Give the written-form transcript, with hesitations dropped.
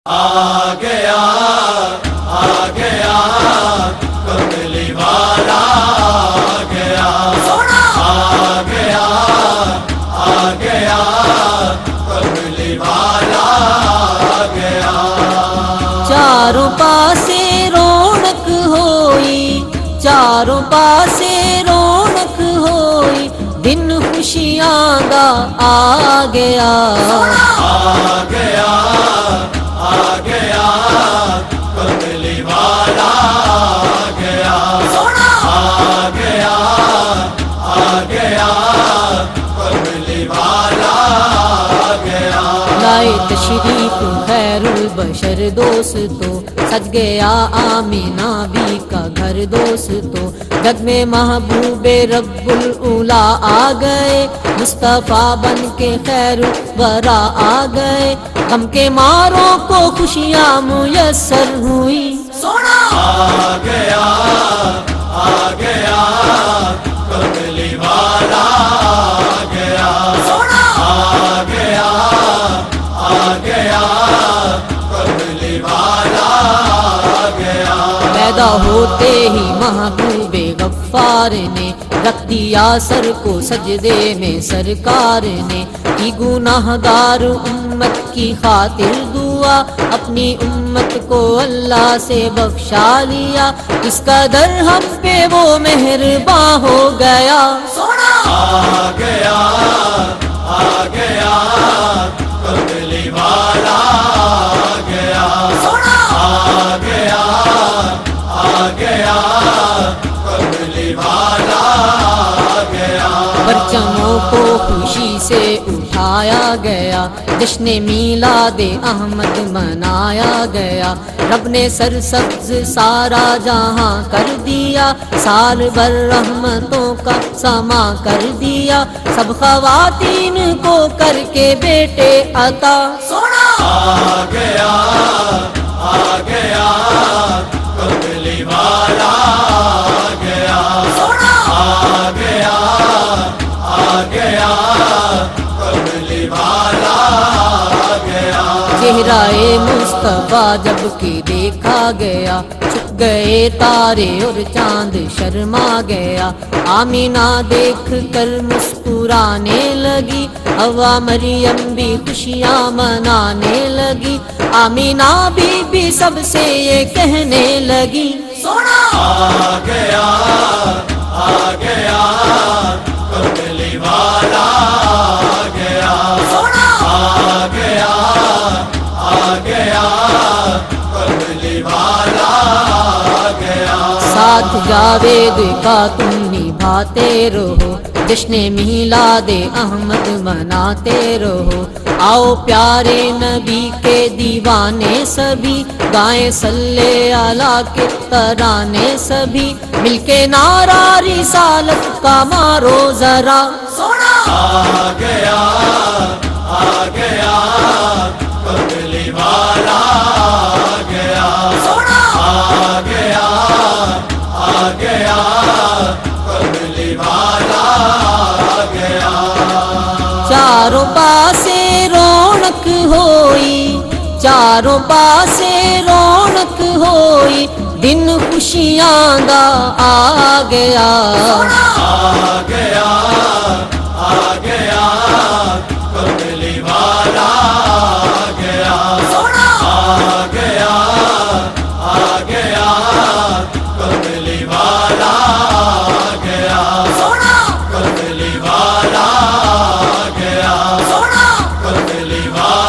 آ گیا کملی والا آ گیا کملی والا آ گیا چاروں پاسے رونق ہوئی، چاروں پاسے رونق ہوئی، دن خوشیاں دا آ گیا کملی والا آ گیا کملی والا آ گیا لائے تشریف خیر البشر دوستو، سج گیا آمینہ بی کا گھر دوستو، جگ میں محبوب رب الاولیٰ آ گئے، مصطفیٰ بن کے خیر الورا آ گئے، غم کے ماروں کو خوشیاں میسر ہوئی، آ گیا کملی والا آ گیا کملی والا آ گیا پیدا ہوتے ہی محبوب غفار نے رکھ دیا سر کو سجدے میں، سرکار نے کی گناہ گار امت کی خاطر دعا، اپنی امت کو اللہ سے بخشا لیا، اس قدر ہم پہ وہ مہرباں ہو گیا آ گیا کملی والا آ گیا کملی والا آ گیا پرچموں کو خوشی سے اٹھایا گیا، جشن میلاد احمد منایا گیا، رب نے سرسبز سارا جہاں کر دیا، سال بھر رحمتوں کا سما کر دیا، سب خواتین کو کر کے بیٹے عطا آ گیا کملی والا آ گیا کملی والا آ گیا چہرہ مصطفیٰ جب کہ دیکھا گیا، چھپ گئے تارے اور چاند شرما گیا، آمینہ دیکھ کر مسکرانے لگی، حوا مریم بھی خوشیاں منانے لگی، آمینہ بی سب سے یہ کہنے لگی آ گیا کملی والا آ گیا کملی والا آ گیا ساتھ جاوید کا تم نبھاتے رہو، جشن میلاد احمد مناتے رہو، آؤ پیارے نبی کے دیوانے سبھی، گائیں صلی اللہ کے ترانے سبھی، مل کے نعرہ رسالت کا مارو ذرا آ گیا کملی والا آ گیا کملی والا آ گیا چاروں پاسے رونق ہوئی، چاروں پاسے رونق ہوئی، دن خوشیاں دا آ گیا آ گیا کملی والا آ گیا کملی والا آ گیا کملی والا آ گیا کملی والا